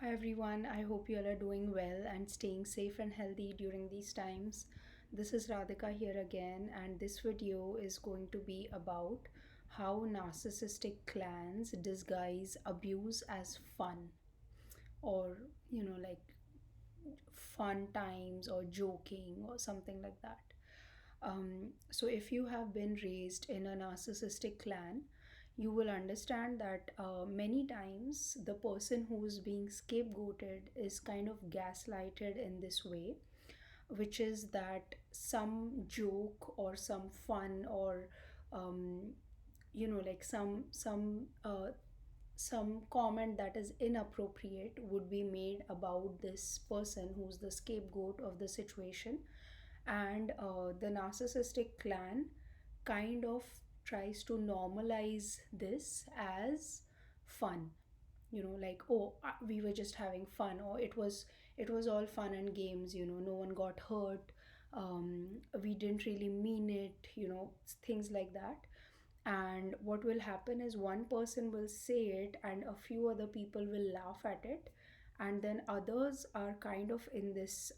Hi everyone, I hope you all are doing well and staying safe and healthy during these times. This is Radhika here again, and this video is going to be about how narcissistic clans disguise abuse as fun, or like fun times or joking or something like that. So, if you have been raised in a narcissistic clan, you will understand that many times the person who is being scapegoated is kind of gaslighted in this way, which is that some joke or some fun or like some comment that is inappropriate would be made about this person who's the scapegoat of the situation, and the narcissistic clan kind of tries to normalize this as fun, like, oh, we were just having fun, or it was all fun and games, no one got hurt, we didn't really mean it, things like that. And what will happen is one person will say it and a few other people will laugh at it, and then others are kind of in this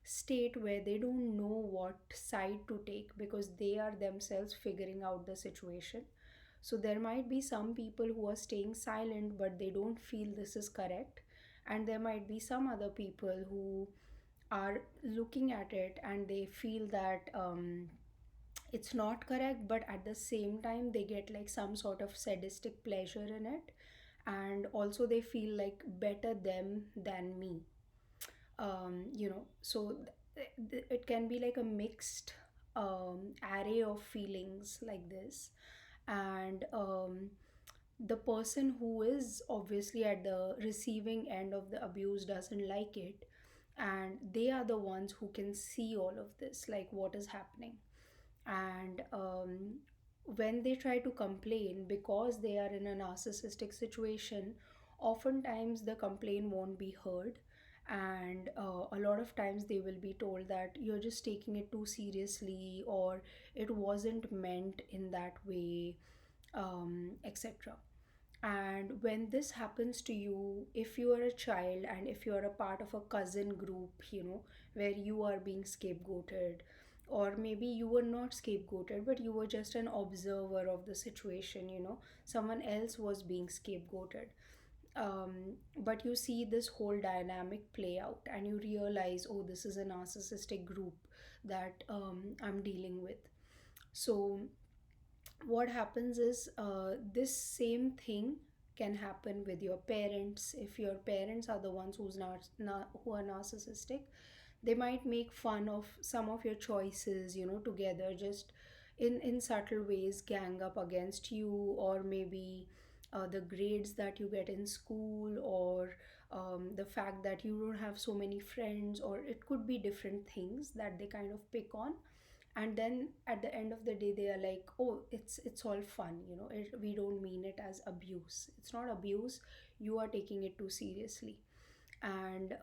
state where they don't know what side to take because they are themselves figuring out the situation. So there might be some people who are staying silent but they don't feel this is correct, and there might be some other people who are looking at it and they feel that it's not correct, but at the same time they get like some sort of sadistic pleasure in it, and also they feel like better them than me. So it can be like a mixed array of feelings like this. And the person who is obviously at the receiving end of the abuse doesn't like it, and they are the ones who can see all of this, like what is happening. And when they try to complain because they are in a narcissistic situation, oftentimes the complaint won't be heard, and a lot of times they will be told that you're just taking it too seriously, or it wasn't meant in that way, etc. And when this happens to you, if you are a child and if you are a part of a cousin group, where you are being scapegoated, or maybe you were not scapegoated but you were just an observer of the situation, someone else was being scapegoated. But you see this whole dynamic play out and you realize, oh, this is a narcissistic group that I'm dealing with. So what happens is, this same thing can happen with your parents. If your parents are the ones who are narcissistic, they might make fun of some of your choices, together, just in subtle ways, gang up against you, or maybe the grades that you get in school, or the fact that you don't have so many friends, or it could be different things that they kind of pick on. And then at the end of the day they are like, oh, it's all fun, we don't mean it as abuse. It's not abuse, you are taking it too seriously. And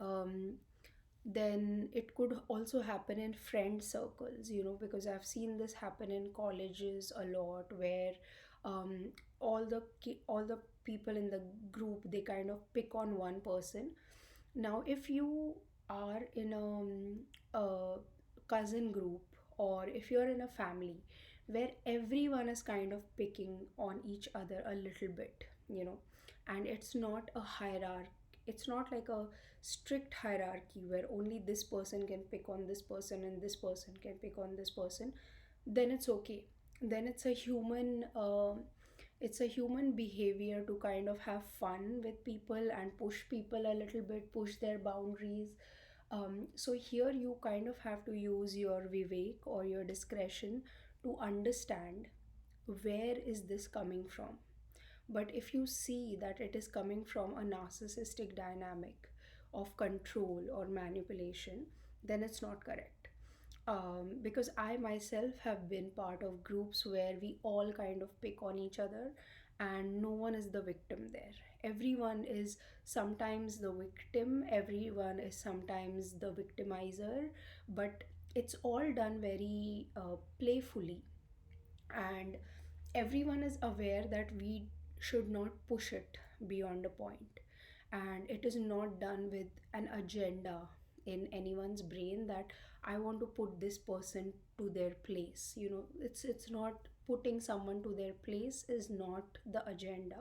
then it could also happen in friend circles, because I've seen this happen in colleges a lot, where all the people in the group, they kind of pick on one person. Now if you are in a cousin group, or if you're in a family where everyone is kind of picking on each other a little bit, and it's not a hierarchy, it's not like a strict hierarchy where only this person can pick on this person and this person can pick on this person, then it's okay. Then it's a human behavior to kind of have fun with people and push people a little bit, push their boundaries. So here you kind of have to use your vivek or your discretion to understand where is this coming from. But if you see that it is coming from a narcissistic dynamic of control or manipulation, then it's not correct. Because I myself have been part of groups where we all kind of pick on each other, and no one is the victim there. Everyone is sometimes the victim, everyone is sometimes the victimizer, but it's all done very playfully, and everyone is aware that we should not push it beyond a point. and it is not done with an agenda in anyone's brain that I want to put this person to their place. It's not putting someone to their place is not the agenda.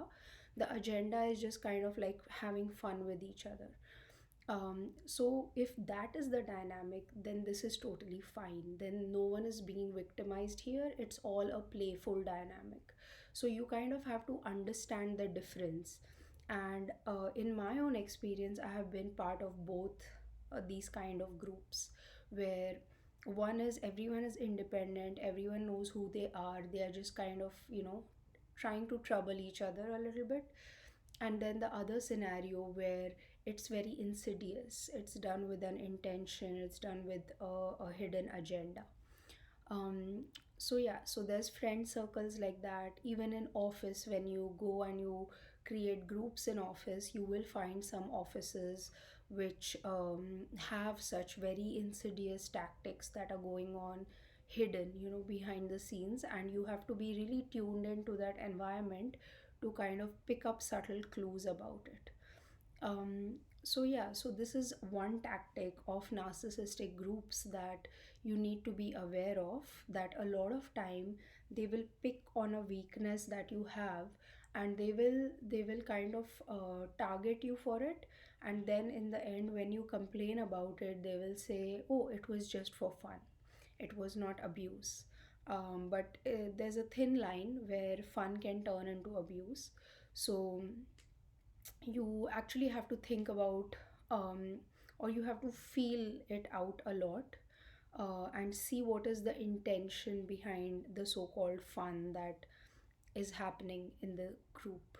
The agenda is just kind of like having fun with each other. So if that is the dynamic, then this is totally fine. Then no one is being victimized here. It's all a playful dynamic. So you kind of have to understand the difference. And in my own experience, I have been part of both these kind of groups where one is everyone is independent, everyone knows who they are, they are just kind of, trying to trouble each other a little bit. And then the other scenario where it's very insidious, it's done with an intention, it's done with a hidden agenda. So yeah, so there's friend circles like that. Even in office, when you go and you create groups in office, you will find some offices which have such very insidious tactics that are going on hidden, behind the scenes, and you have to be really tuned into that environment to kind of pick up subtle clues about it. So yeah, so this is one tactic of narcissistic groups that you need to be aware of, that a lot of time they will pick on a weakness that you have, and they will kind of target you for it. And then in the end, when you complain about it, they will say, oh, it was just for fun, it was not abuse. But there's a thin line where fun can turn into abuse. So you actually have to think about, or you have to feel it out a lot, and see what is the intention behind the so-called fun that is happening in the group.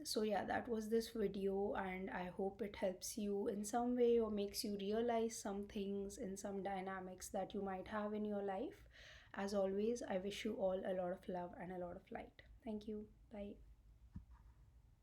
So yeah, that was this video, and I hope it helps you in some way or makes you realize some things in some dynamics that you might have in your life. As always, I wish you all a lot of love and a lot of light. Thank you. Bye.